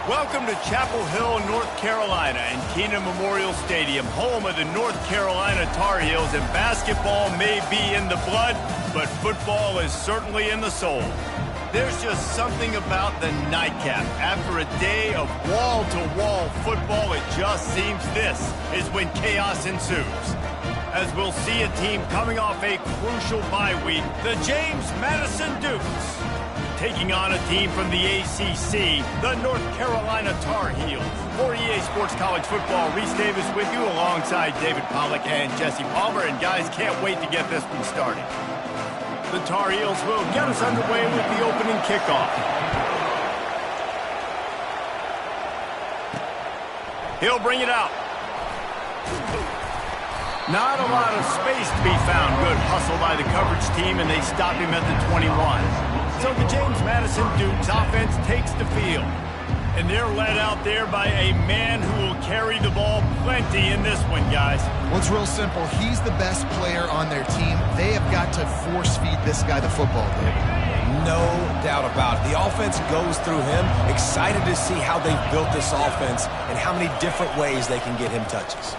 Welcome to Chapel Hill, North Carolina, and Keenan Memorial Stadium, home of the North Carolina Tar Heels. And basketball may be in the blood, but football is certainly in the soul. There's just something about the nightcap. After a day of wall-to-wall football, it just seems this is when chaos ensues. As we'll see a team coming off a crucial bye week, the James Madison Dukes, taking on a team from the ACC, the North Carolina Tar Heels. For EA Sports College Football, Reese Davis with you alongside David Pollack and Jesse Palmer. And guys, can't wait to get this one started. The Tar Heels will get us underway with the opening kickoff. He'll bring it out. Not a lot of space to be found. Good hustle by the coverage team, and they stop him at the 21. So the James Madison Dukes offense takes the field. And they're led out there by a man who will carry the ball plenty in this one, guys. Well, it's real simple. He's the best player on their team. They have got to force-feed this guy the football, David. No doubt about it. The offense goes through him. Excited to see how they've built this offense and how many different ways they can get him touches.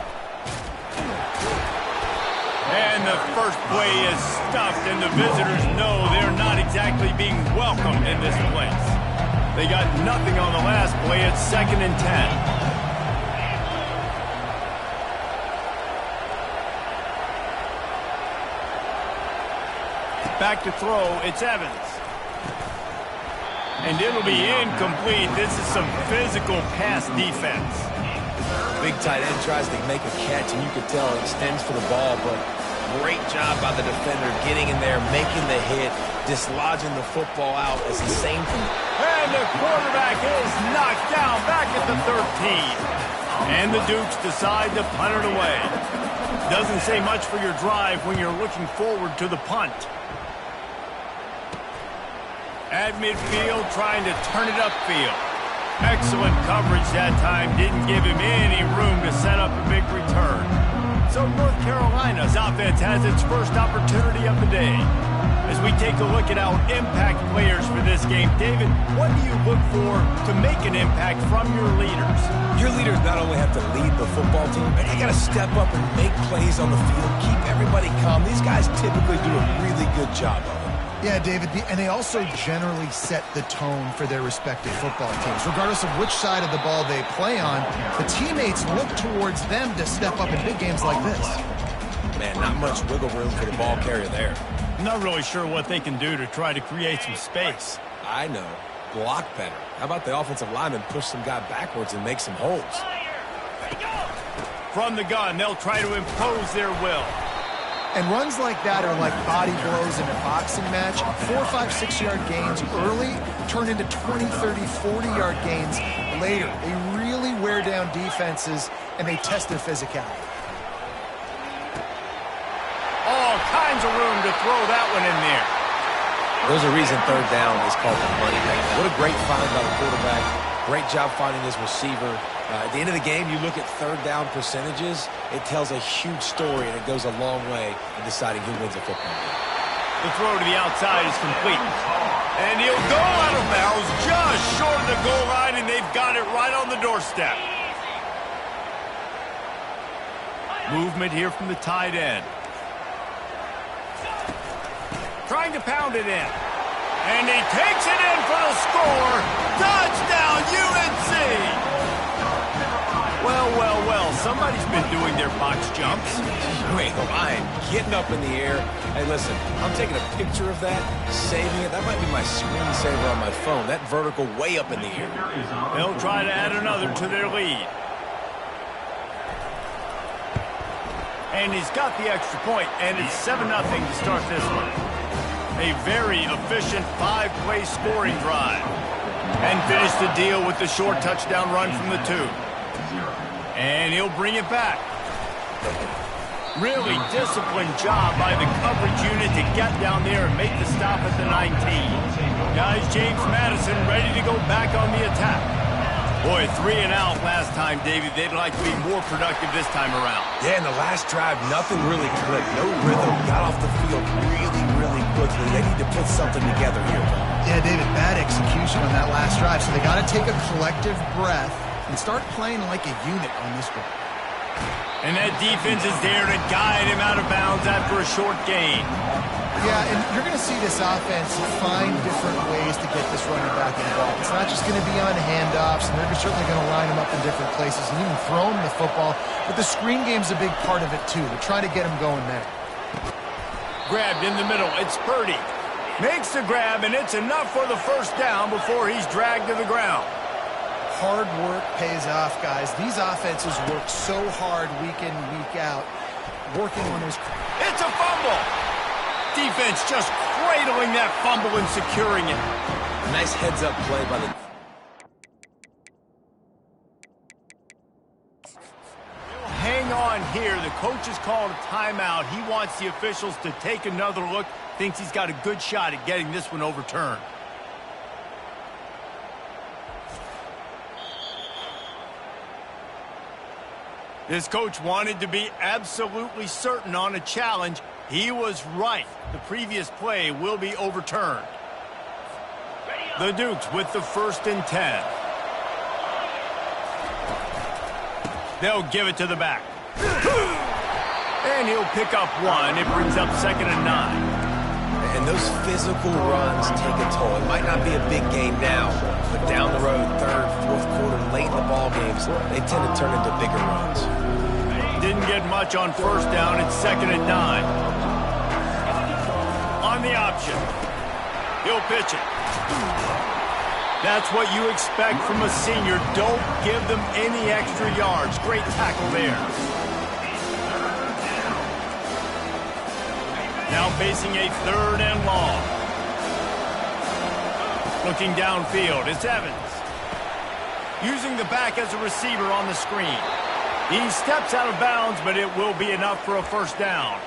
And the first play is stuffed, and the visitors know they're not exactly being welcomed in this place. They got nothing on the last play. It's 2nd and 10. Back to throw, it's Evans. And it'll be incomplete. This is some physical pass defense. Big tight end tries to make a catch, and you can tell it extends for the ball, but great job by the defender getting in there, making the hit, dislodging the football out as he's saying from... And the quarterback is knocked down back at the 13. And the Dukes decide to punt it away. Doesn't say much for your drive when you're looking forward to the punt. At midfield, trying to turn it upfield. Excellent coverage that time. Didn't give him any room to set up a big return. So North Carolina's offense has its first opportunity of the day. As we take a look at our impact players for this game, David, what do you look for to make an impact from your leaders? Your leaders not only have to lead the football team, but they got to step up and make plays on the field, keep everybody calm. These guys typically do a really good job of it. Yeah, David, and they also generally set the tone for their respective football teams. Regardless of which side of the ball they play on, the teammates look towards them to step up in big games like this. Man, not much wiggle room for the ball carrier there. Not really sure what they can do to try to create some space. I know. Block better. How about the offensive lineman push some guy backwards and make some holes? From the gun, they'll try to impose their will. And runs like that are like body blows in a boxing match. 4, 5, 6-yard gains early turn into 20, 30, 40-yard gains later. They really wear down defenses, and they test their physicality. All kinds of room to throw that one in there. There's a reason 3rd down is called the money back. What a great find by the quarterback. Great job finding his receiver. At the end of the game, you look at 3rd down percentages. It tells a huge story, and it goes a long way in deciding who wins a football game. The throw to the outside is complete. And he'll go out of bounds just short of the goal line, and they've got it right on the doorstep. Movement here from the tight end. Trying to pound it in. And he takes it in for the score. Touchdown, UNC! Well, well, well. Somebody's been doing their box jumps. Wait, Ryan, getting up in the air. Hey, listen, I'm taking a picture of that, saving it. That might be my screensaver on my phone. That vertical way up in the air. They'll try to add another to their lead. And he's got the extra point, and it's 7-0 to start this one. A very efficient 5-play scoring drive. And finish the deal with the short touchdown run from the 2. And he'll bring it back. Really disciplined job by the coverage unit to get down there and make the stop at the 19. Guys, James Madison ready to go back on the attack. Boy, 3 and out last time, Davey. They'd like to be more productive this time around. Yeah, in the last drive, nothing really clicked. No rhythm. Got off the field really quickly. They need to put something together here. Yeah, David, bad execution on that last drive, so they got to take a collective breath and start playing like a unit on this one. And that defense is there to guide him out of bounds after a short gain. Yeah, and you're going to see this offense find different ways to get this running back involved. It's not just going to be on handoffs, and they're certainly going to line him up in different places and even throw him the football. But the screen game's a big part of it, too. They're trying to get him going there. Grabbed in the middle. It's Purdy. Makes the grab, and it's enough for the first down before he's dragged to the ground. Hard work pays off, guys. These offenses work so hard week in, week out, working on those. It's a fumble. Defense just cradling that fumble and securing it. Nice heads-up play by the... Hang on here. The coach has called a timeout. He wants the officials to take another look. Thinks he's got a good shot at getting this one overturned. This coach wanted to be absolutely certain on a challenge. He was right. The previous play will be overturned. The Dukes with the 1st and 10. They'll give it to the back. And he'll pick up one. It brings up 2nd and 9. And those physical runs take a toll. It might not be a big game now, but down the road, 3rd, 4th quarter, late in the ball games, they tend to turn into bigger runs. Didn't get much on 1st down. It's 2nd and 9. On the option. He'll pitch it. That's what you expect from a senior. Don't give them any extra yards. Great tackle there. Now facing a 3rd and long. Looking downfield, it's Evans. Using the back as a receiver on the screen. He steps out of bounds, but it will be enough for a 1st down.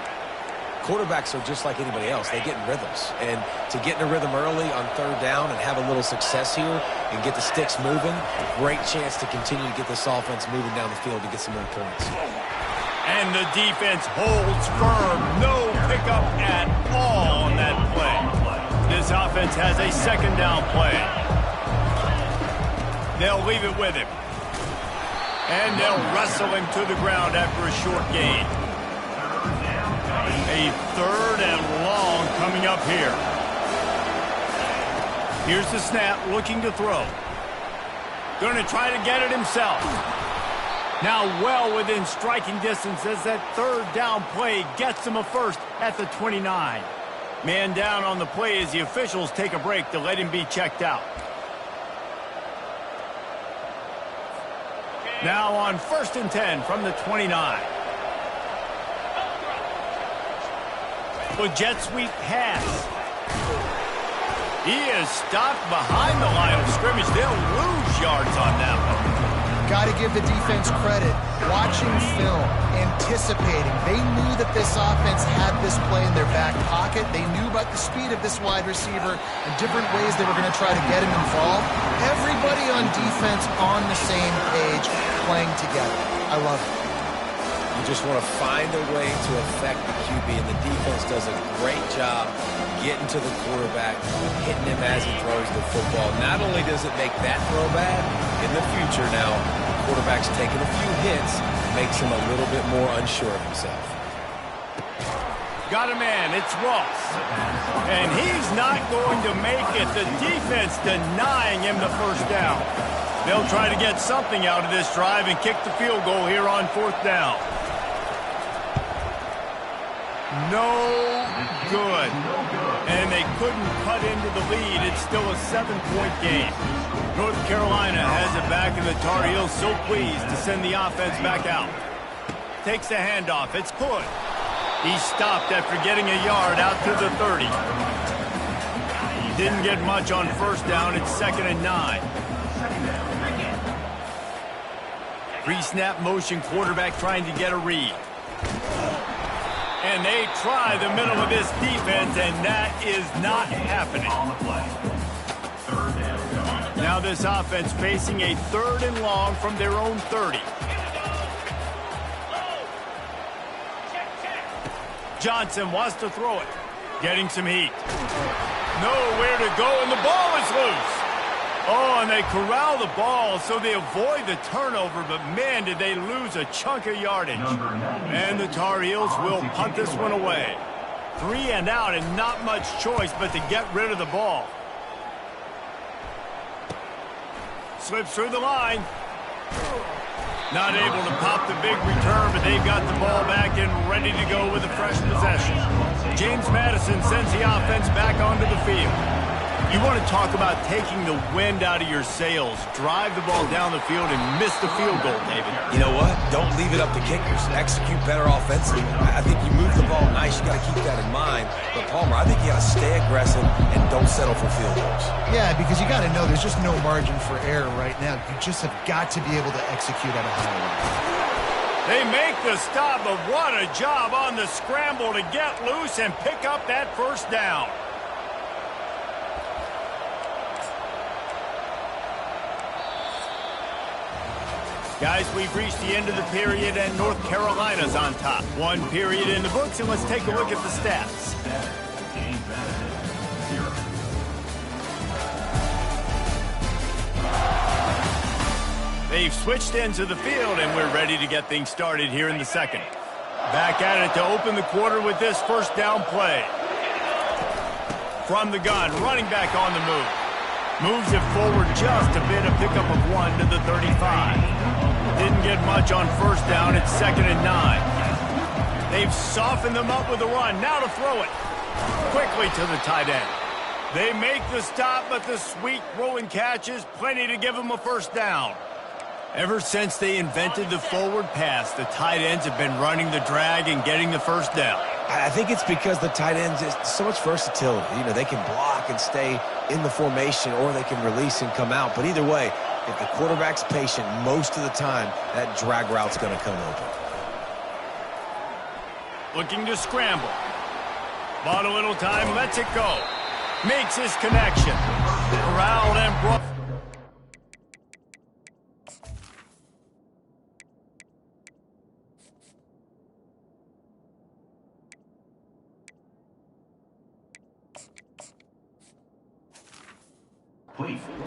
Quarterbacks are just like anybody else. They get in rhythms. And to get in a rhythm early on 3rd down and have a little success here and get the sticks moving, great chance to continue to get this offense moving down the field to get some more points. And the defense holds firm. No pickup at all on that play. This offense has a 2nd down play. They'll leave it with him. And they'll wrestle him to the ground after a short gain. A 3rd and long coming up here. Here's the snap, looking to throw. Going to try to get it himself. Now well within striking distance as that 3rd down play gets him a 1st at the 29. Man down on the play as the officials take a break to let him be checked out. Now on 1st and 10 from the 29. A jet sweep pass. He is stopped behind the line of scrimmage. They'll lose yards on that one. Got to give the defense credit. Watching film, anticipating. They knew that this offense had this play in their back pocket. They knew about the speed of this wide receiver and different ways they were going to try to get him involved. Everybody on defense on the same page, playing together. I love it. You just want to find a way to affect the QB, and the defense does a great job getting to the quarterback, hitting him as he throws the football. Not only does it make that throw bad, in the future now, the quarterback's taking a few hits, makes him a little bit more unsure of himself. Got a man, it's Ross. And he's not going to make it. The defense denying him the 1st down. They'll try to get something out of this drive and kick the field goal here on 4th down. No good. And they couldn't cut into the lead. It's still a 7-point game. North Carolina has it back, and the Tar Heels so pleased to send the offense back out. Takes the handoff. It's Hood. He stopped after getting a yard out to the 30. Didn't get much on 1st down. It's 2nd and 9. Pre-snap motion, quarterback trying to get a read. And they try the middle of this defense, and that is not happening. Now this offense facing a 3rd and long from their own 30. Johnson wants to throw it. Getting some heat. Nowhere to go, and the ball is loose. Oh, and they corral the ball, so they avoid the turnover, but man, did they lose a chunk of yardage. And the Tar Heels will punt this one away. 3 and out, and not much choice but to get rid of the ball. Slips through the line. Not able to pop the big return, but they've got the ball back and ready to go with a fresh possession. James Madison sends the offense back onto the field. You want to talk about taking the wind out of your sails. Drive the ball down the field and miss the field goal, David. You know what? Don't leave it up to kickers. Execute better offensively. I think you move the ball nice. You got to keep that in mind. But, Palmer, I think you got to stay aggressive and don't settle for field goals. Yeah, because you got to know there's just no margin for error right now. You just have got to be able to execute at a high level. They make the stop, but what a job on the scramble to get loose and pick up that first down. Guys, we've reached the end of the period, and North Carolina's on top. 1 period in the books, and let's take a look at the stats. They've switched into the field, and we're ready to get things started here in the second. Back at it to open the quarter with this first down play. From the gun, running back on the move. Moves it forward just a bit, a pickup of 1 to the 35. Didn't get much on first down. It's 2nd and 9. They've softened them up with a run. Now to throw it. Quickly to the tight end. They make the stop, but the sweet throw and catch is plenty to give them a first down. Ever since they invented the forward pass, the tight ends have been running the drag and getting the first down. I think it's because the tight ends is so much versatility. You know, they can block and stay in the formation, or they can release and come out. But either way, if the quarterback's patient most of the time, that drag route's going to come open. Looking to scramble. Bought a little time, lets it go. Makes his connection. Corralled and brought.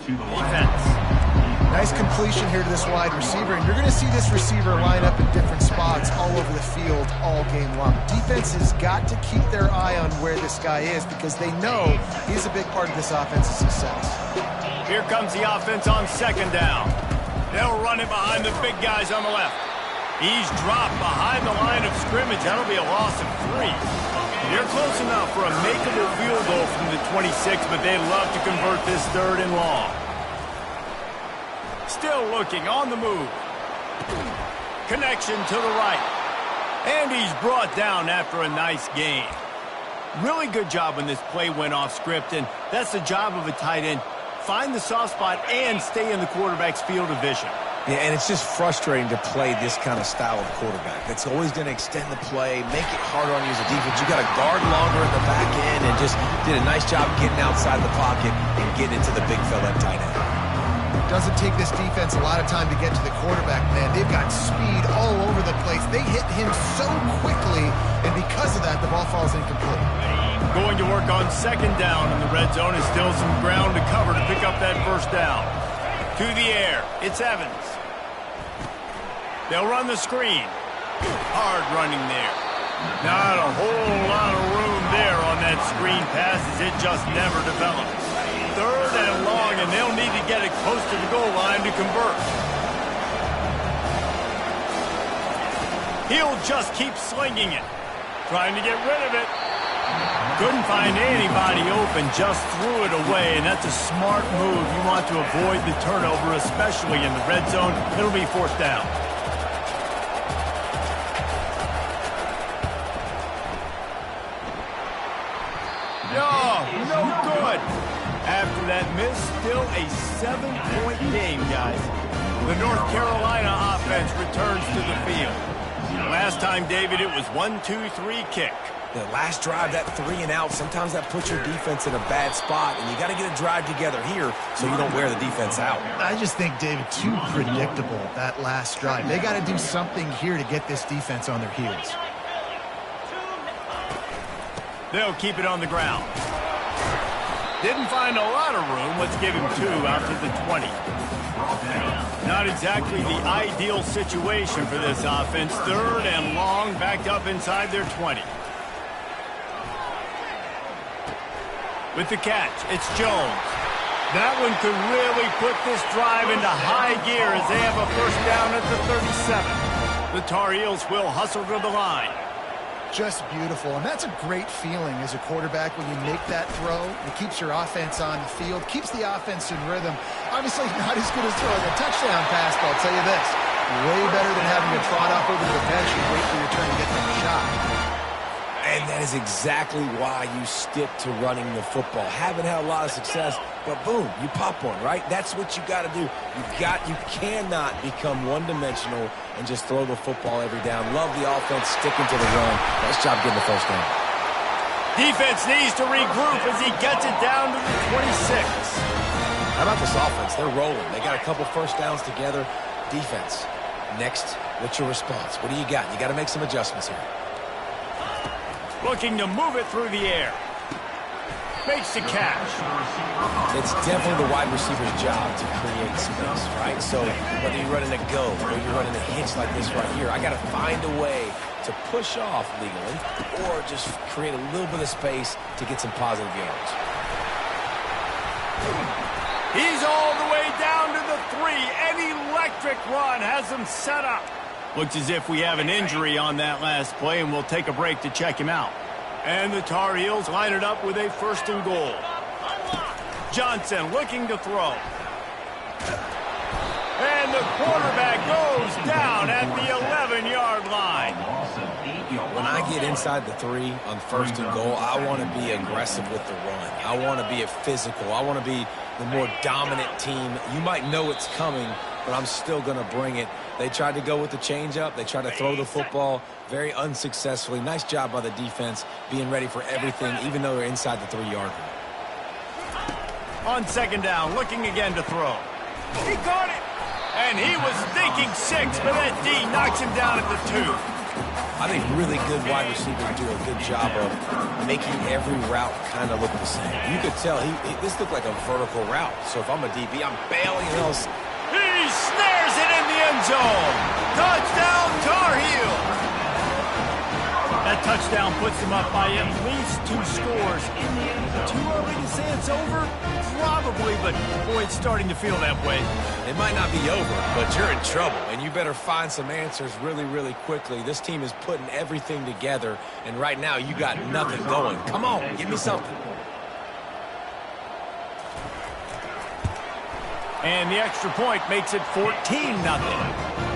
To the defense. Nice completion here to this wide receiver, and you're going to see this receiver line up in different spots all over the field all game long. Defense has got to keep their eye on where this guy is because they know he's a big part of this offense's success. Here comes the offense on 2nd down. They'll run it behind the big guys on the left. He's dropped behind the line of scrimmage. That'll be a loss of 3. They're close enough for a makeable field goal from the 26, but they'd love to convert this 3rd and long. Still looking on the move. Connection to the right. And he's brought down after a nice gain. Really good job when this play went off script, and that's the job of a tight end. Find the soft spot and stay in the quarterback's field of vision. Yeah, and it's just frustrating to play this kind of style of quarterback. That's always going to extend the play, make it harder on you as a defense. You got to guard longer in the back end, and just did a nice job getting outside the pocket and getting into the big fella at tight end. Doesn't take this defense a lot of time to get to the quarterback, man. They've got speed all over the place. They hit him so quickly, and because of that, the ball falls incomplete. Going to work on 2nd down in the red zone is still some ground to cover to pick up that first down. To the air, it's Evans. They'll run the screen. Hard running there. Not a whole lot of room there on that screen pass as it just never develops. 3rd and long, and they'll need to get it close to the goal line to convert. He'll just keep slinging it. Trying to get rid of it. Couldn't find anybody open, just threw it away, and that's a smart move. You want to avoid the turnover, especially in the red zone. It'll be 4th down. No good. After that miss, still a 7-point game, guys. The North Carolina offense returns to the field. Last time, David, it was 1-2-3 kick. The last drive, that 3 and out, sometimes that puts your defense in a bad spot, and you got to get a drive together here so you don't wear the defense out. I just think, David, too predictable, that last drive. They got to do something here to get this defense on their heels. They'll keep it on the ground. Didn't find a lot of room. Let's give him 2 out to the 20. Not exactly the ideal situation for this offense. 3rd and long, backed up inside their 20. With the catch, it's Jones. That one could really put this drive into high gear as they have a first down at the 37. The Tar Heels will hustle to the line. Just beautiful, and that's a great feeling as a quarterback when you make that throw. It keeps your offense on the field, keeps the offense in rhythm. Obviously not as good as throwing a touchdown pass, but I'll tell you this, way better than having to trot off over the bench and wait for your turn to get that shot. And that is exactly why you stick to running the football. Haven't had a lot of success, but boom, you pop one, right? That's what you got to do. You cannot become one-dimensional and just throw the football every down. Love the offense sticking to the run. Nice job getting the first down. Defense needs to regroup as he gets it down to the 26. How about this offense? They're rolling. They got a couple first downs together. Defense, next, what's your response? What do you got? You got to make some adjustments here. Looking to move it through the air. Makes the catch. It's definitely the wide receiver's job to create space, right? So whether you're running a go or you're running a hitch like this right here, I got to find a way to push off legally or just create a little bit of space to get some positive yards. He's all the way down to the 3. An electric run has him set up. Looks as if we have an injury on that last play, and we'll take a break to check him out. And the Tar Heels line it up with a 1st and goal. Johnson looking to throw. And the quarterback goes down at the 11-yard line. When I get inside the 3 on 1st and goal, I want to be aggressive with the run. I want to be physical. I want to be the more dominant team. You might know it's coming, but I'm still going to bring it. They tried to go with the changeup. They tried to throw the football very unsuccessfully. Nice job by the defense being ready for everything, even though they're inside the 3-yard line. On 2nd down, looking again to throw. He got it. And he was thinking 6, but that D knocks him down at the 2. I think really good wide receivers do a good job of making every route kind of look the same. You could tell this looked like a vertical route. So if I'm a DB, I'm bailing else. He snares it in the end zone. Touchdown, Tar Heels. That touchdown puts them up by at least 2 scores. Too early to say it's over? Probably, but boy, it's starting to feel that way. It might not be over, but you're in trouble, and you better find some answers really, really quickly. This team is putting everything together, and right now you got nothing going. Come on, give me something. And the extra point makes it 14-0.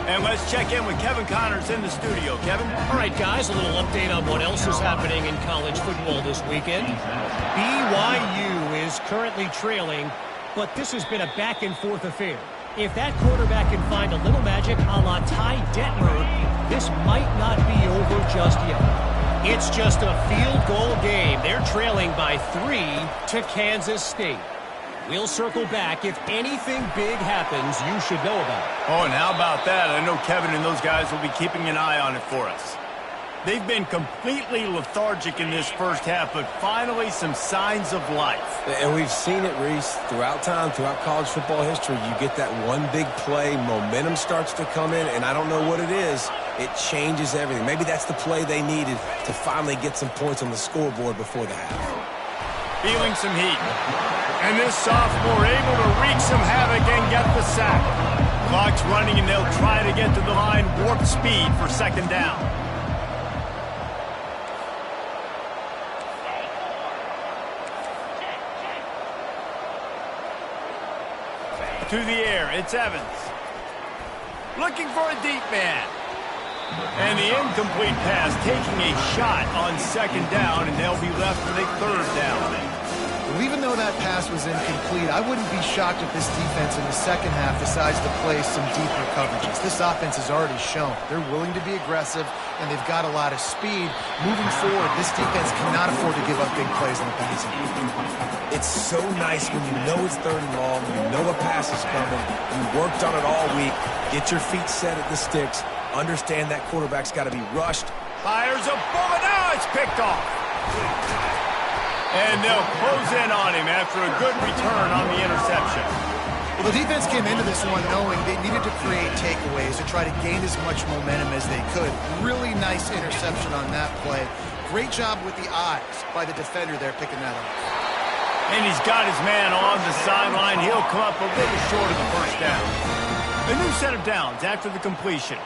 And let's check in with Kevin Connors in the studio. Kevin? All right, guys, a little update on what else is happening in college football this weekend. BYU is currently trailing, but this has been a back-and-forth affair. If that quarterback can find a little magic a la Ty Detmer, this might not be over just yet. It's just a field goal game. They're trailing by 3 to Kansas State. We'll circle back. If anything big happens, you should know about it. Oh, and how about that? I know Kevin and those guys will be keeping an eye on it for us. They've been completely lethargic in this first half, but finally some signs of life. And we've seen it, Reese, throughout time, throughout college football history. You get that one big play, momentum starts to come in, and I don't know what it is. It changes everything. Maybe that's the play they needed to finally get some points on the scoreboard before the half. Feeling some heat. And this sophomore able to wreak some havoc and get the sack. Clock's running, and they'll try to get to the line warp speed for 2nd down. To the air, it's Evans. Looking for a deep man. And the incomplete pass taking a shot on 2nd down, and they'll be left with a 3rd down. Well, even though that pass was incomplete, I wouldn't be shocked if this defense in the second half decides to play some deeper coverages. This offense has already shown they're willing to be aggressive, and they've got a lot of speed. Moving forward, this defense cannot afford to give up big plays in the passing. It's so nice when you know it's 3rd and long, you know a pass is coming, you worked on it all week, get your feet set at the sticks, understand that quarterback's got to be rushed. Fires a bullet. Now it's picked off. And they'll close in on him after a good return on the interception. Well, the defense came into this one knowing they needed to create takeaways to try to gain as much momentum as they could. Really nice interception on that play. Great job with the eyes by the defender there picking that up. And he's got his man on the sideline. He'll come up a little short of the first down. A new set of downs after the completion.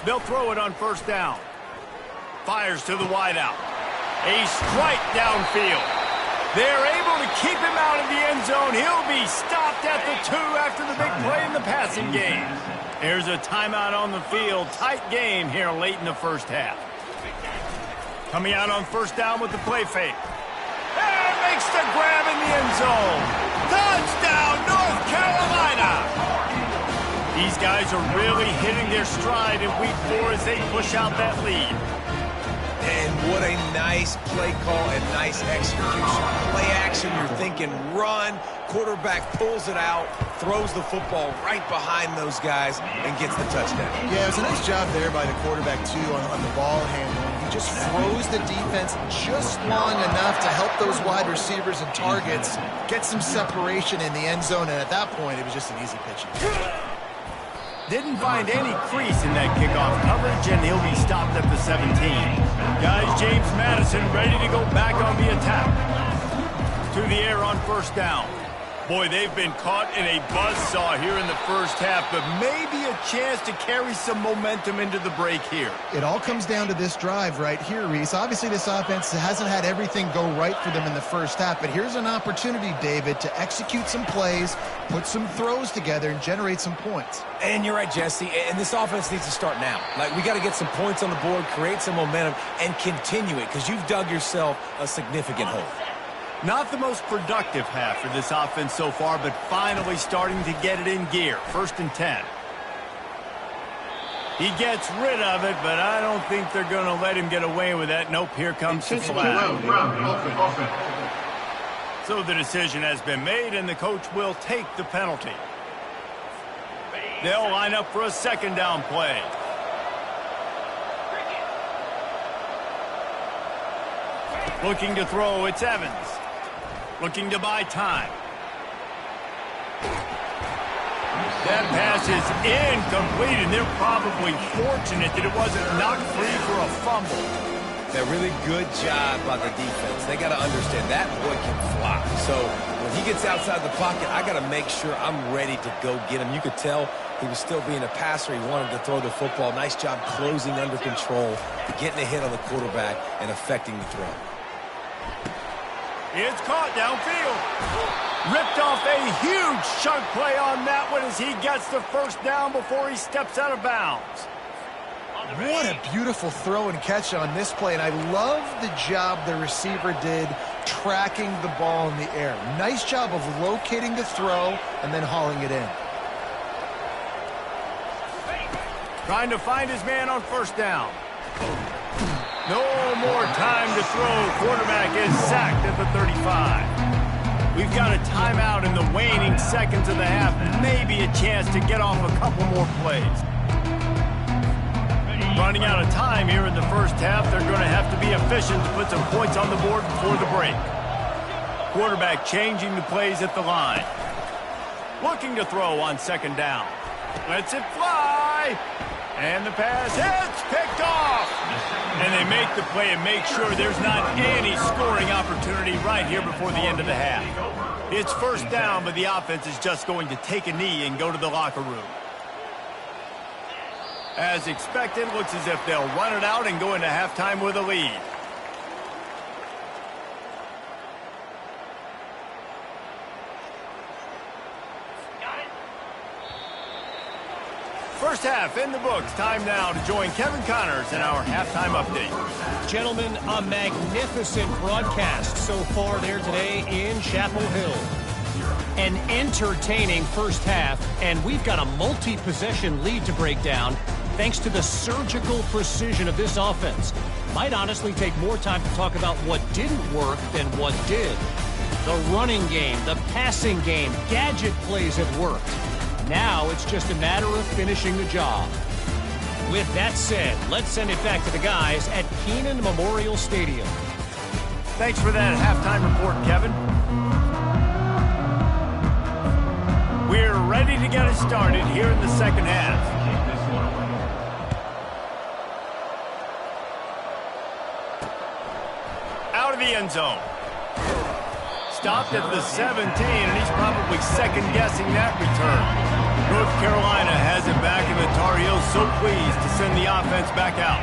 They'll throw it on first down. Fires to the wideout. A strike downfield. They're able to keep him out of the end zone. He'll be stopped at the 2 after the big play in the passing game. There's a timeout on the field. Tight game here late in the first half. Coming out on first down with the play fake. And makes the grab in the end zone. Touchdown, North Carolina! These guys are really hitting their stride in week 4 as they push out that lead. And what a nice play call and nice execution. Play action, you're thinking run. Quarterback pulls it out, throws the football right behind those guys, and gets the touchdown. Yeah, it was a nice job there by the quarterback, too, on the ball handling. He just froze the defense just long enough to help those wide receivers and targets get some separation in the end zone, and at that point, it was just an easy pitch. Didn't find any crease in that kickoff coverage, and he'll be stopped at the 17. Guys, James Madison ready to go back on the attack. To the air on first down. Boy, they've been caught in a buzzsaw here in the first half, but maybe a chance to carry some momentum into the break here. It all comes down to this drive right here, Reese. Obviously, this offense hasn't had everything go right for them in the first half, but here's an opportunity, David, to execute some plays, put some throws together, and generate some points. And you're right, Jesse, and this offense needs to start now. Like, we got to get some points on the board, create some momentum, and continue it, because you've dug yourself a significant hole. Not the most productive half for this offense so far, but finally starting to get it in gear. 1st and 10. He gets rid of it, but I don't think they're going to let him get away with that. Nope, here comes the flag. So the decision has been made, and the coach will take the penalty. They'll line up for a 2nd down play. Looking to throw, it's Evans. Looking to buy time. That pass is incomplete, and they're probably fortunate that it wasn't knocked free for a fumble. A really good job by the defense. They got to understand that boy can fly. So when he gets outside the pocket, I got to make sure I'm ready to go get him. You could tell he was still being a passer. He wanted to throw the football. Nice job closing under control, getting a hit on the quarterback, and affecting the throw. It's caught downfield. Ripped off a huge chunk play on that one as he gets the first down before he steps out of bounds. What a beautiful throw and catch on this play, and I love the job the receiver did tracking the ball in the air. Nice job of locating the throw and then hauling it in. Trying to find his man on first down. No more time to throw. Quarterback is sacked at the 35. We've got a timeout in the waning seconds of the half. Maybe a chance to get off a couple more plays. Running out of time here in the first half. They're going to have to be efficient to put some points on the board before the break. Quarterback changing the plays at the line. Looking to throw on 2nd down. Lets it fly. And the pass hits, picked off. And they make the play and make sure there's not any scoring opportunity right here before the end of the half. It's first down, but the offense is just going to take a knee and go to the locker room. As expected, looks as if they'll run it out and go into halftime with a lead. First half in the books. Time now to join Kevin Connors in our halftime update. Gentlemen, a magnificent broadcast so far there today in Chapel Hill. An entertaining first half, and we've got a multi-possession lead to break down thanks to the surgical precision of this offense. Might honestly take more time to talk about what didn't work than what did. The running game, the passing game, gadget plays have worked. Now it's just a matter of finishing the job. With that said, let's send it back to the guys at Kenan Memorial Stadium. Thanks for that halftime report, Kevin. We're ready to get it started here in the second half. Out of the end zone. Stopped at the 17, and he's probably second-guessing that return. North Carolina has it back, and the Tar Heels so pleased to send the offense back out.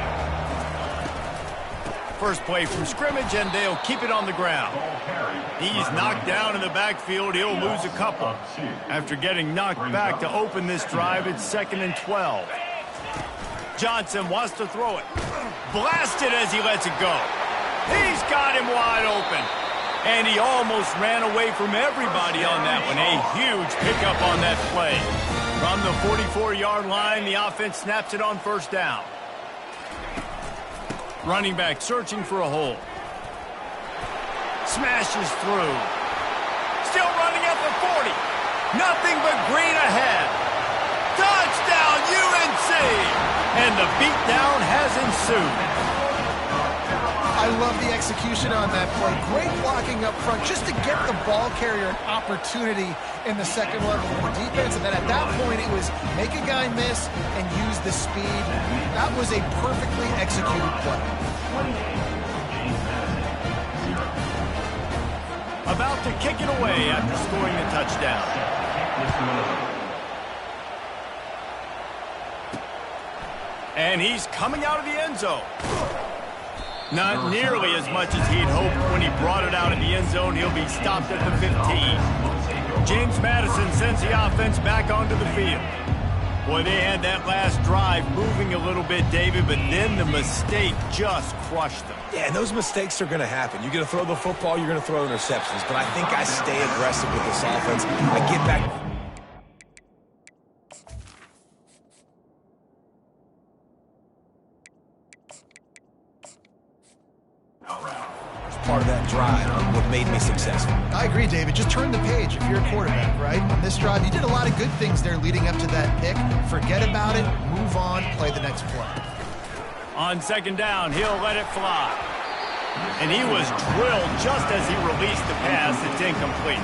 First play from scrimmage, and they'll keep it on the ground. He's knocked down in the backfield. He'll lose a couple. After getting knocked back to open this drive, it's 2nd and 12. Johnson wants to throw it. Blasted as he lets it go. He's got him wide open. And he almost ran away from everybody on that one. A huge pickup on that play. From the 44-yard line, the offense snaps it on first down. Running back searching for a hole. Smashes through. Still running at the 40. Nothing but green ahead. Touchdown, UNC! And the beatdown has ensued. I love the execution on that play. Great blocking up front just to get the ball carrier an opportunity in the second level of the defense. And then at that point, it was make a guy miss and use the speed. That was a perfectly executed play. About to kick it away after scoring the touchdown. And he's coming out of the end zone. Not nearly as much as he'd hoped when he brought it out of the end zone. He'll be stopped at the 15. James Madison sends the offense back onto the field. Boy, they had that last drive moving a little bit, David, but then the mistake just crushed them. Yeah, and those mistakes are going to happen. You're going to throw the football, you're going to throw interceptions. But I think I stay aggressive with this offense. I get back. Part of that drive, what made me successful. I agree, David. Just turn the page if you're a quarterback, right? On this drive, you did a lot of good things there leading up to that pick. Forget about it, move on, play the next play. On second down, he'll let it fly. And he was drilled just as he released the pass. It's incomplete.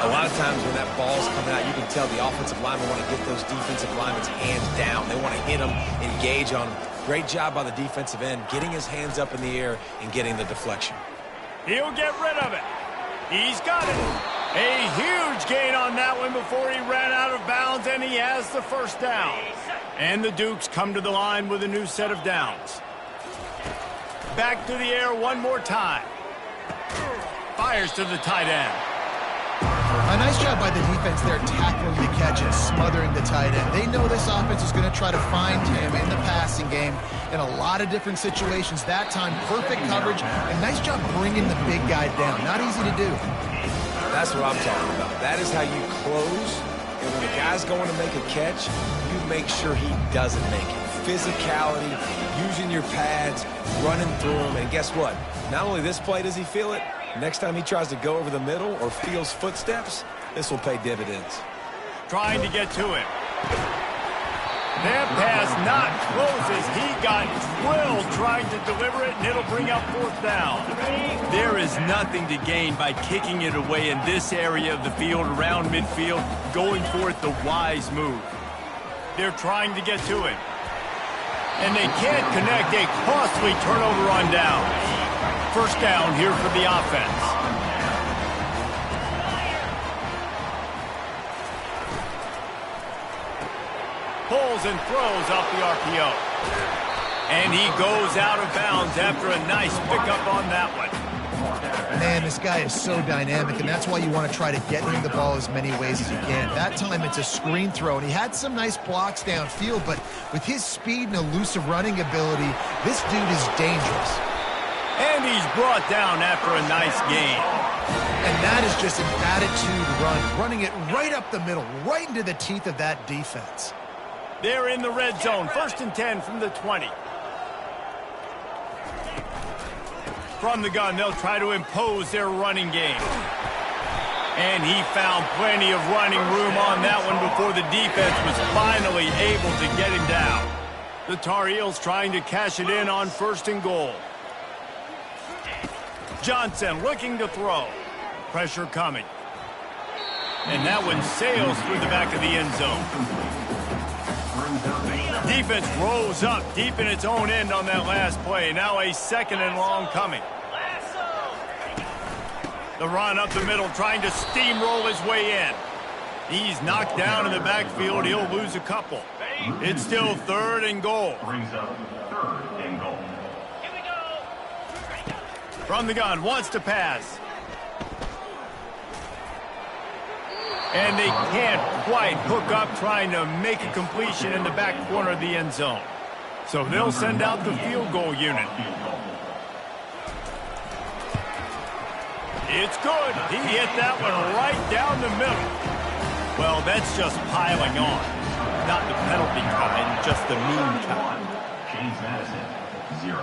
A lot of times when that ball's coming out, you can tell the offensive linemen want to get those defensive linemen's hands down. They want to hit them, engage on them. Great job by the defensive end, getting his hands up in the air and getting the deflection. He'll get rid of it. He's got it. A huge gain on that one before he ran out of bounds, and he has the first down. And the Dukes come to the line with a new set of downs. Back to the air one more time. Fires to the tight end. A nice job by the defense there tackling the catch and smothering the tight end. They know this offense is going to try to find him in the passing game in a lot of different situations. That time, perfect coverage, and nice job bringing the big guy down. Not easy to do. That's what I'm talking about. That is how you close, and when the guy's going to make a catch, you make sure he doesn't make it. Physicality, using your pads, running through him, and guess what? Not only this play does he feel it, next time he tries to go over the middle or feels footsteps, this will pay dividends. Trying to get to it. That pass not close as he got drilled trying to deliver it, and it'll bring up fourth down. There is nothing to gain by kicking it away in this area of the field around midfield, going for it the wise move. They're trying to get to it. And they can't connect a costly turnover on down. First down here for the offense. Pulls and throws off the RPO. And he goes out of bounds after a nice pickup on that one. Man, this guy is so dynamic, and that's why you want to try to get him the ball as many ways as you can. That time it's a screen throw, and he had some nice blocks downfield, but with his speed and elusive running ability, this dude is dangerous. And he's brought down after a nice gain. And that is just an attitude run, running it right up the middle, right into the teeth of that defense. They're in the red zone, 1st and 10 from the 20. From the gun, they'll try to impose their running game. And he found plenty of running room on that one before the defense was finally able to get him down. The Tar Heels trying to cash it in on 1st and goal. Johnson looking to throw. Pressure coming. And that one sails through the back of the end zone. Defense rolls up deep in its own end on that last play. Now a 2nd and long coming. The run up the middle, trying to steamroll his way in. He's knocked down in the backfield. He'll lose a couple. It's still 3rd and goal. Brings up 3rd and goal. Here we go. From the gun, wants to pass. And they can't quite hook up trying to make a completion in the back corner of the end zone. So they'll send out the field goal unit. It's good. He hit that one right down the middle. Well, that's just piling on. Not the penalty kind, just the mean kind. James Madison, 0.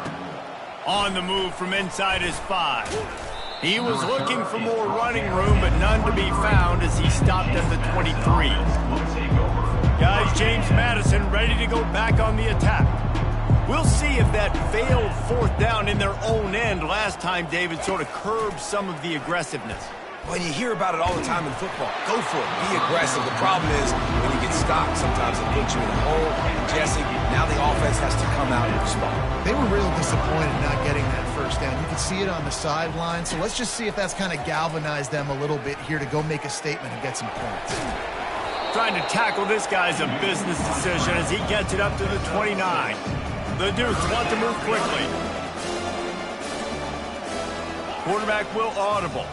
On the move from inside his 5. He was looking for more running room, but none to be found as he stopped at the 23. Guys, James Madison ready to go back on the attack. We'll see if that failed 4th down in their own end last time, David, sort of curbed some of the aggressiveness. Well, you hear about it all the time in football. Go for it. Be aggressive. The problem is when you get stopped, sometimes it puts you in a hole. And Jesse, now the offense has to come out and respond. They were real disappointed not getting that 1st down. You can see it on the sideline. So let's just see if that's kind of galvanized them a little bit here to go make a statement and get some points. Trying to tackle this guy's a business decision as he gets it up to the 29. The Dukes want to move quickly. Quarterback will audible.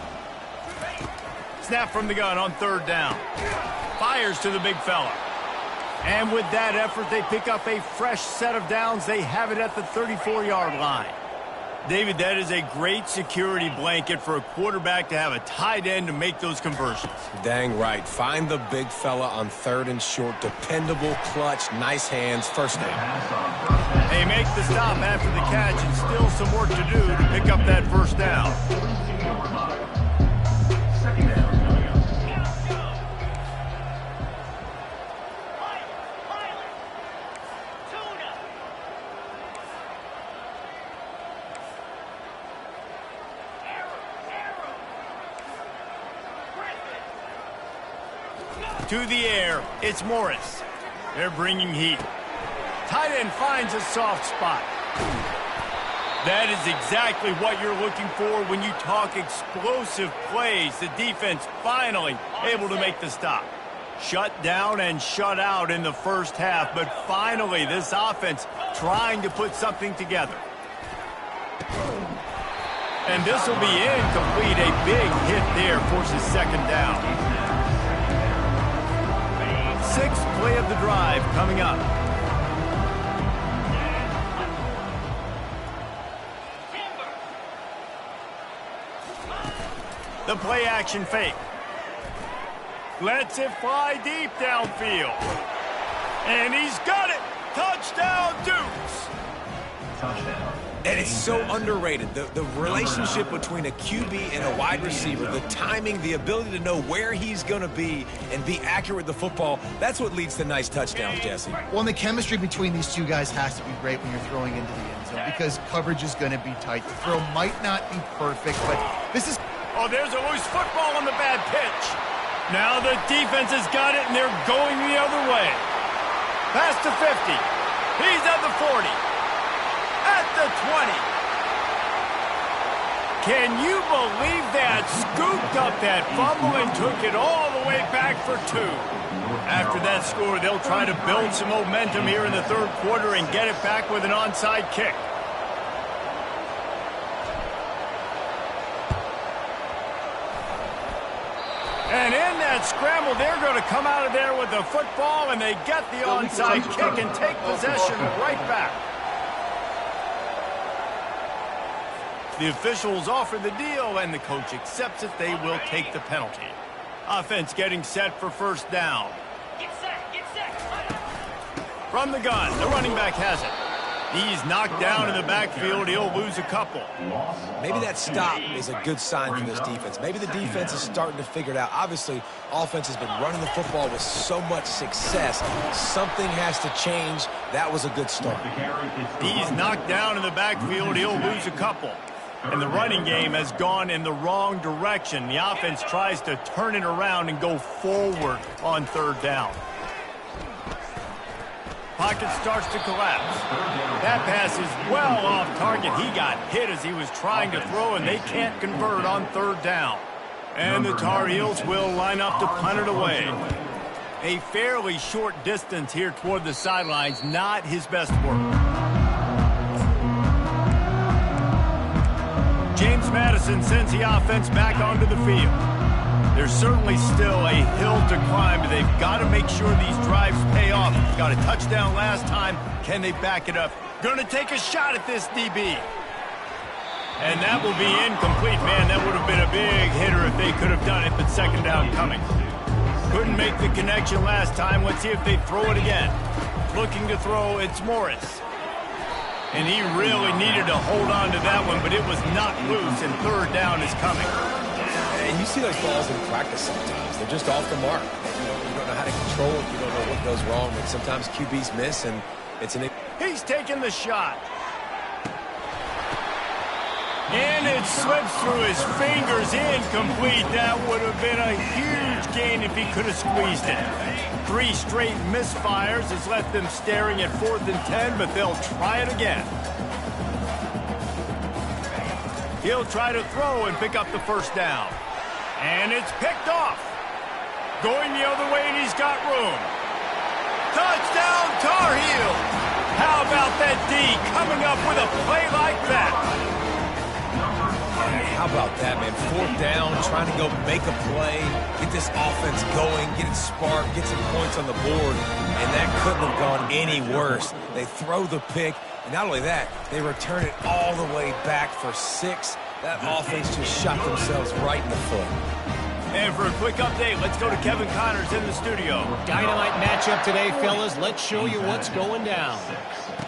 Snap from the gun on 3rd down. Fires to the big fella. And with that effort, they pick up a fresh set of downs. They have it at the 34-yard line. David, that is a great security blanket for a quarterback to have a tight end to make those conversions. Dang right. Find the big fella on 3rd and short. Dependable, clutch, nice hands, 1st down. They make the stop after the catch and still some work to do to pick up that 1st down. To the air, it's Morris. They're bringing heat. Tight end finds a soft spot. That is exactly what you're looking for when you talk explosive plays. The defense finally able to make the stop. Shut down and shut out in the 1st half, but finally this offense trying to put something together. And this will be incomplete. A big hit there forces 2nd down. 6th play of the drive coming up. The play action fake. Lets it fly deep downfield. And he's got it. Touchdown, Dukes. Touchdown. And it's so underrated. The relationship between a QB and a wide receiver, the timing, the ability to know where he's going to be and be accurate with the football, that's what leads to nice touchdowns, Jesse. Well, and the chemistry between these two guys has to be great when you're throwing into the end zone because coverage is going to be tight. The throw might not be perfect, but this is... Oh, there's a loose football on the bad pitch. Now the defense has got it, and they're going the other way. Pass to 50. He's at the 40. At the 20. Can you believe that? Scooped up that fumble and took it all the way back for 2. After that score, they'll try to build some momentum here in the 3rd quarter and get it back with an onside kick. And in that scramble, they're going to come out of there with the football, and they get the onside kick and take possession right back. The officials offer the deal, and the coach accepts it. They will take the penalty. Offense getting set for 1st down. Get set. From the gun, the running back has it. He's knocked down in the backfield. He'll lose a couple. Maybe that stop is a good sign for this defense. Maybe the defense is starting to figure it out. Obviously, offense has been running the football with so much success. Something has to change That was a good start. He's knocked down in the backfield. He'll lose a couple. And the running game has gone in the wrong direction. The offense tries to turn it around and go forward on third down. Pocket starts to collapse. That pass is well off target. He got hit as he was trying to throw, and they can't convert on third down. And the Tar Heels will line up to punt it away. A fairly short distance here toward the sidelines, not his best work. James Madison sends the offense back onto the field. There's certainly still a hill to climb, but they've got to make sure these drives pay off. Got a touchdown last time. Can they back it up? Going to take a shot at this DB. And that will be incomplete. Man, that would have been a big hitter if they could have done it, but second down coming. Couldn't make the connection last time. Let's see if they throw it again. Looking to throw, it's Morris. And he really needed to hold on to that one, but it was not loose, and third down is coming. And you see those balls in practice sometimes. They're just off the mark. You don't know how to control it. You don't know what goes wrong. But sometimes QBs miss, and it's an... He's taking the shot. And it slips through his fingers, incomplete. That would have been a huge gain if he could have squeezed it. 3 straight misfires has left them staring at 4th and 10, but they'll try it again. He'll try to throw and pick up the first down. And it's picked off. Going the other way, and he's got room. Touchdown, Tar Heels! How about that D coming up with a play like that? How about that, man? 4th down, trying to go make a play, get this offense going, get it sparked, get some points on the board, and that couldn't have gone any worse. They throw the pick, and not only that, they return it all the way back for 6. That offense just shot themselves right in the foot. And for a quick update, let's go to Kevin Connors in the studio. Dynamite matchup today, fellas. Let's show you what's going down.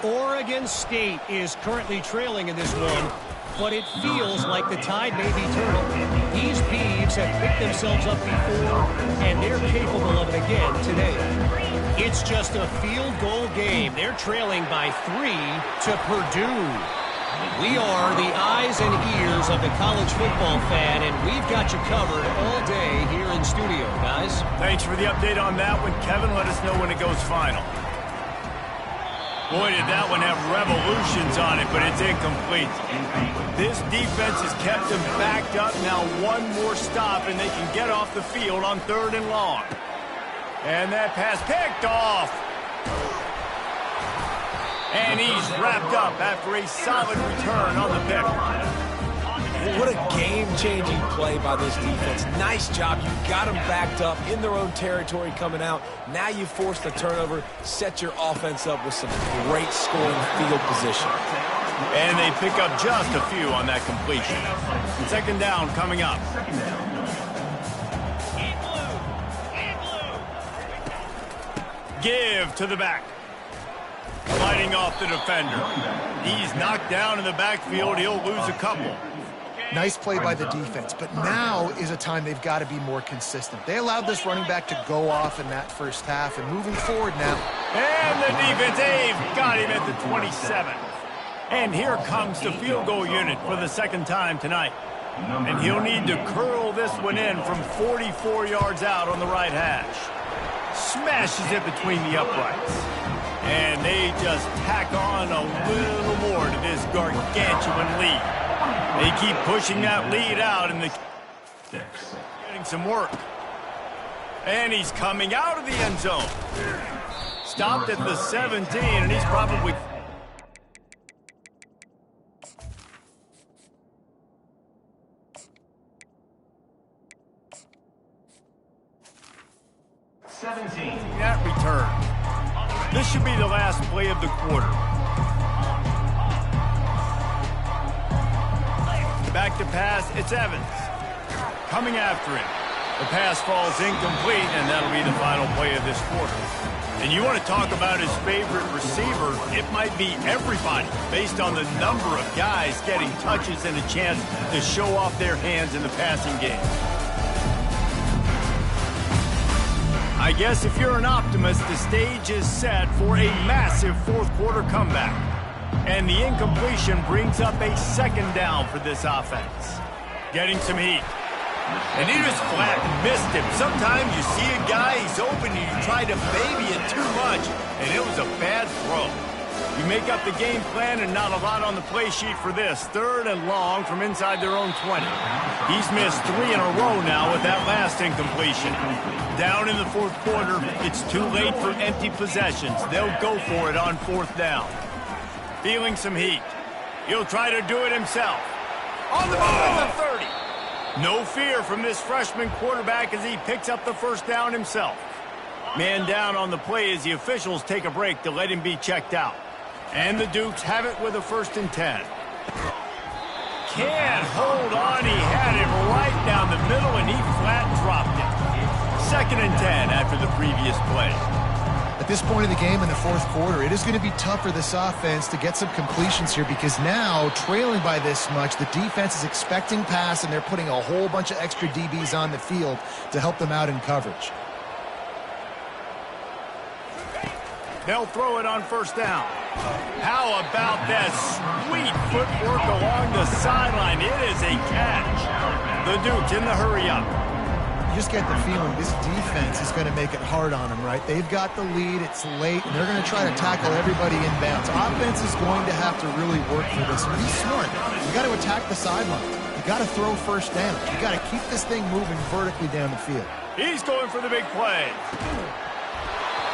Oregon State is currently trailing in this one, but it feels like the tide may be turning. These Beavs have picked themselves up before, and they're capable of it again today. It's just a field goal game. They're trailing by 3 to Purdue. We are the eyes and ears of the college football fan, and we've got you covered all day here in studio, guys. Thanks for the update on that one, Kevin. Let us know when it goes final. Boy, did that one have revolutions on it, but it's incomplete. This defense has kept them backed up. Now one more stop, and they can get off the field on 3rd and long. And that pass picked off. And he's wrapped up after a solid return on the pick. What a game-changing play by this defense. Nice job. You got them backed up in their own territory coming out. Now you force the turnover, set your offense up with some great scoring field position. And they pick up just a few on that completion. Second down coming up. Give to the back. Sliding off the defender. He's knocked down in the backfield. He'll lose a couple. Nice play by the defense, but now is a time they've got to be more consistent. They allowed this running back to go off in that first half, and moving forward now. And the defense, they've got him at the 27. And here comes the field goal unit for the second time tonight. And he'll need to curl this one in from 44 yards out on the right hash. Smashes it between the uprights. And they just tack on a little more to this gargantuan lead. They keep pushing that lead out, and getting some work. And he's coming out of the end zone. Stopped at the 17, and he's probably... that return. This should be the last play of the quarter. Back to pass, it's Evans. Coming after him. The pass falls incomplete, and that'll be the final play of this quarter. And you want to talk about his favorite receiver, it might be everybody, based on the number of guys getting touches and a chance to show off their hands in the passing game. I guess if you're an optimist, the stage is set for a massive fourth-quarter comeback. And the incompletion brings up a second down for this offense. Getting some heat. And he just flat missed him. Sometimes you see a guy, he's open, and you try to baby it too much, and it was a bad throw. You make up the game plan and not a lot on the play sheet for this. 3rd and long from inside their own 20. He's missed 3 in a row now with that last incompletion. Down in the fourth quarter, it's too late for empty possessions. They'll go for it on 4th down. Feeling some heat. He'll try to do it himself. On the move at the 30. No fear from this freshman quarterback as he picks up the first down himself. Man down on the play as the officials take a break to let him be checked out. And the Dukes have it with a 1st and 10. Can't hold on. He had it right down the middle, and he flat dropped it. 2nd and 10 after the previous play. At this point of the game in the fourth quarter, it is going to be tough for this offense to get some completions here because now, trailing by this much, the defense is expecting pass, and they're putting a whole bunch of extra DBs on the field to help them out in coverage. They'll throw it on 1st down. How about that sweet footwork along the sideline? It is a catch. The Dukes in the hurry-up. You just get the feeling this defense is going to make it hard on them, right? They've got the lead. It's late, and they're going to try to tackle everybody inbounds. Offense is going to have to really work for this. Be smart. You got to attack the sideline. You got to throw 1st down. You got to keep this thing moving vertically down the field. He's going for the big play.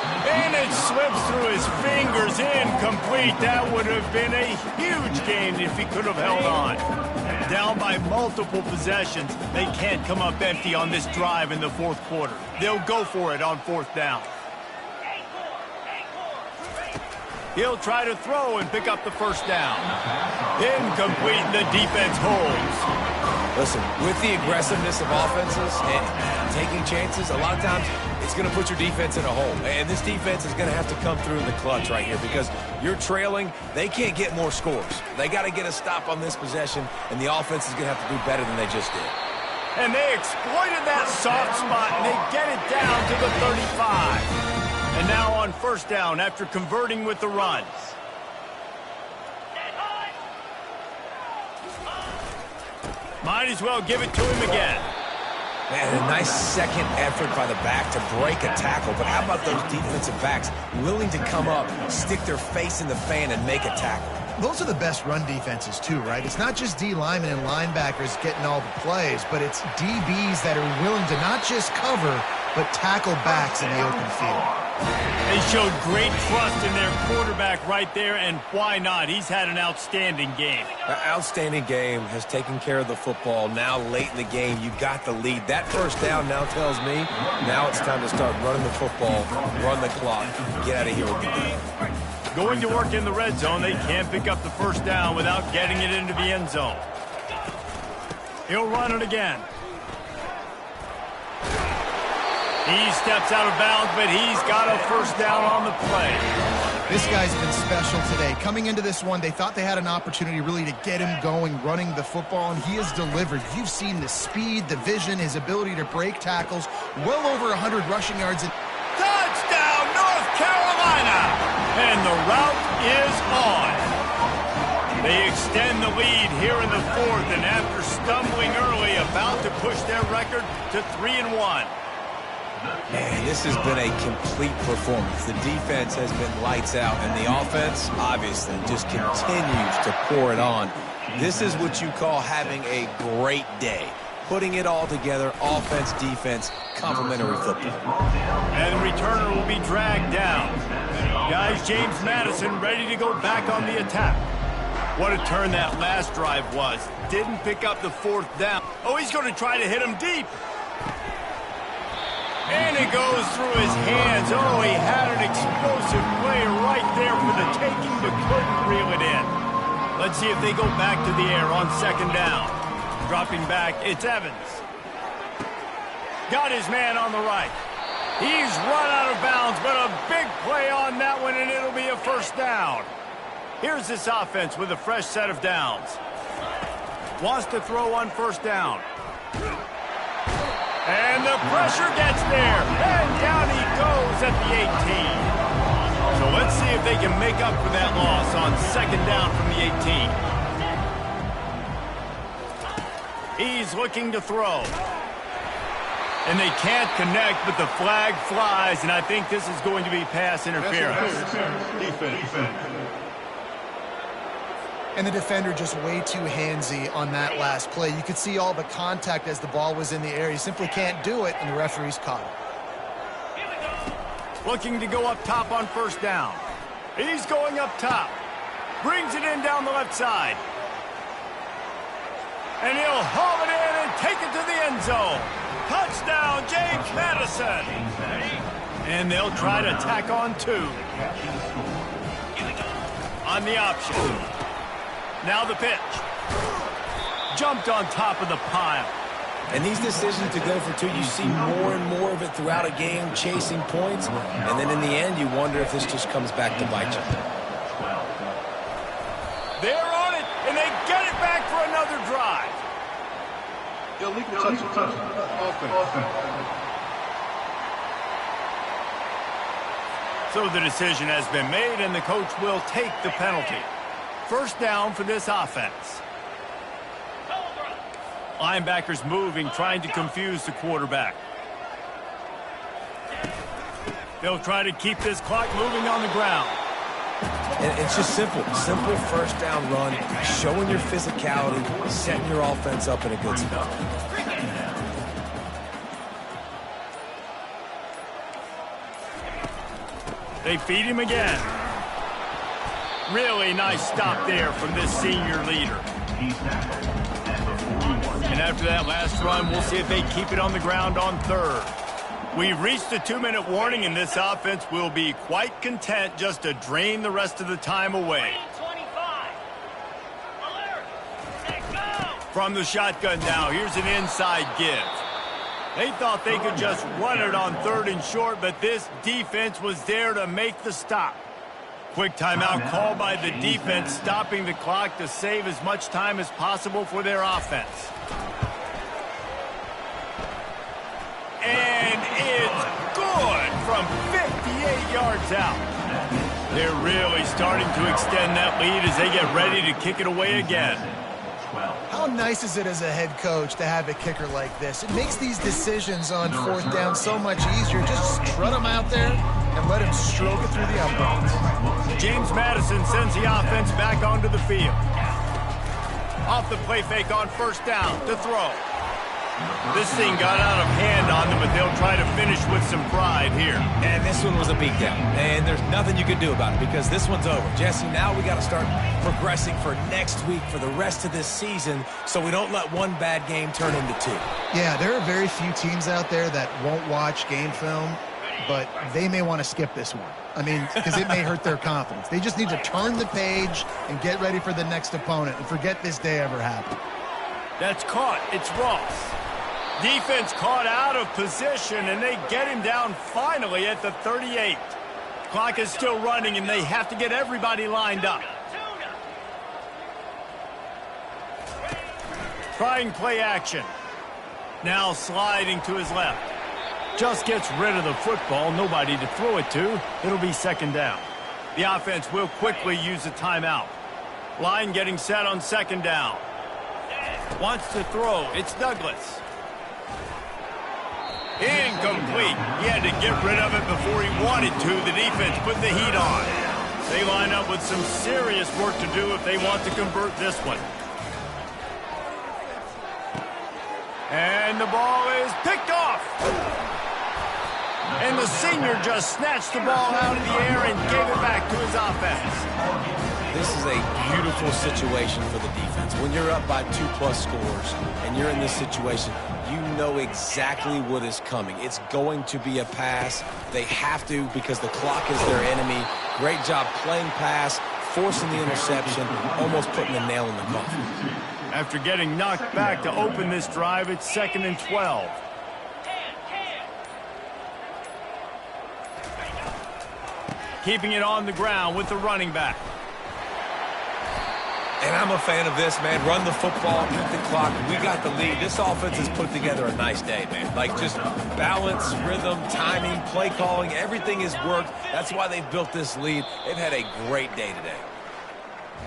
And it slips through his fingers, incomplete. That would have been a huge gain if he could have held on. Down by multiple possessions, they can't come up empty on this drive in the fourth quarter. They'll go for it on 4th down. He'll try to throw and pick up the 1st down. Incomplete, the defense holds. Listen, with the aggressiveness of offenses and taking chances, a lot of times it's going to put your defense in a hole. And this defense is going to have to come through in the clutch right here because you're trailing. They can't get more scores. They got to get a stop on this possession, and the offense is going to have to do better than they just did. And they exploited that soft spot, and they get it down to the 35. And now on 1st down after converting with the runs. Might as well give it to him again. Man, a nice second effort by the back to break a tackle. But how about those defensive backs willing to come up, stick their face in the fan, and make a tackle? Those are the best run defenses, too, right? It's not just D linemen and linebackers getting all the plays, but it's DBs that are willing to not just cover, but tackle backs in the open field. They showed great trust in their quarterback right there, and why not? He's had an outstanding game. An outstanding game, has taken care of the football. Now late in the game, you got the lead. That 1st down now tells me now it's time to start running the football, run the clock, get out of here with the game. Going to work in the red zone, they can't pick up the 1st down without getting it into the end zone. He'll run it again. He steps out of bounds, but he's got a 1st down on the play. This guy's been special today. Coming into this one, they thought they had an opportunity really to get him going, running the football, and he has delivered. You've seen the speed, the vision, his ability to break tackles, well over 100 rushing yards. Touchdown, North Carolina! And the route is on. They extend the lead here in the 4th, and after stumbling early, about to push their record to 3-1. Man, this has been a complete performance. The defense has been lights out, and the offense, obviously, just continues to pour it on. This is what you call having a great day. Putting it all together, offense, defense, complementary football. And the returner will be dragged down. Guys, James Madison ready to go back on the attack. What a turn that last drive was. Didn't pick up the 4th down. Oh, he's going to try to hit him deep. And it goes through his hands. Oh, he had an explosive play right there for the taking, but couldn't reel it in. Let's see if they go back to the air on 2nd down. Dropping back, it's Evans. Got his man on the right. He's run out of bounds, but a big play on that one, and it'll be a 1st down. Here's this offense with a fresh set of downs. Wants to throw on 1st down. And the pressure gets there, and down he the 18. So let's see if they can make up for that loss on second down from the 18. He's looking to throw. And they can't connect, but the flag flies, and I think this is going to be pass interference. Defense. And the defender just way too handsy on that last play. You could see all the contact as the ball was in the air. He simply can't do it, and the referee's caught it. Looking to go up top on first down. He's going up top. Brings it in down the left side. And he'll haul it in and take it to the end zone. Touchdown, James Madison. And they'll try to tack on 2. On the option. Now the pitch. Jumped on top of the pile. And these decisions to go for 2, you see more and more of it throughout a game, chasing points. And then in the end, you wonder if this just comes back to bite you. They're on it, and they get it back for another drive. Illegal touch. So the decision has been made, and the coach will take the penalty. First down for this offense. Linebackers moving, trying to confuse the quarterback. They'll try to keep this clock moving on the ground. And it's just simple first down run, showing your physicality, setting your offense up in a good spot. They feed him again. Really nice stop there from this senior leader. And after that last run, we'll see if they keep it on the ground on third. We've reached the 2-minute warning, and this offense will be quite content just to drain the rest of the time away. From the shotgun now, here's an inside give. They thought they could just run it on third and short, but this defense was there to make the stop. Quick timeout called by the defense, stopping the clock to save as much time as possible for their offense. And it's good from 58 yards out. They're really starting to extend that lead as they get ready to kick it away again. How nice is it as a head coach to have a kicker like this? It makes these decisions on fourth down so much easier. Just strut him out there and let him stroke it through the uprights. James Madison sends the offense back onto the field. Off the play fake on first down to throw. This thing got out of hand on them, but they'll try to finish with some pride here. And this one was a beatdown. And there's nothing you can do about it because this one's over. Jesse, now we got to start progressing for next week for the rest of this season so we don't let one bad game turn into 2. Yeah, there are very few teams out there that won't watch game film, but they may want to skip this one. I mean, because it may hurt their confidence. They just need to turn the page and get ready for the next opponent and forget this day ever happened. That's caught. It's Ross. Defense caught out of position, and they get him down finally at the 38. Clock is still running, and they have to get everybody lined up. Trying play action. Now sliding to his left. Just gets rid of the football. Nobody to throw it to. It'll be second down. The offense will quickly use a timeout. Line getting set on second down. Wants to throw. It's Douglas. Incomplete. He had to get rid of it before he wanted to. The defense put the heat on. They line up with some serious work to do if they want to convert this one. And the ball is picked off. And the senior just snatched the ball out of the air and gave it back to his offense. This is a beautiful situation for the defense. When you're up by 2+ scores and you're in this situation, you know exactly what is coming. It's going to be a pass. They have to because the clock is their enemy. Great job playing pass, forcing the interception, almost putting the nail in the coffin. After getting knocked back to open this drive, it's 2nd and 12. Keeping it on the ground with the running back. And I'm a fan of this, man. Run the football, beat the clock. We got the lead. This offense has put together a nice day, man. Like, just balance, rhythm, timing, play calling, everything has worked. That's why they've built this lead. They've had a great day today.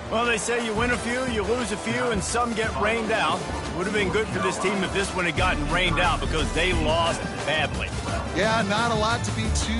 Well, they say you win a few, you lose a few, and some get rained out. Would have been good for this team if this one had gotten rained out because they lost badly. Yeah, not a lot to be too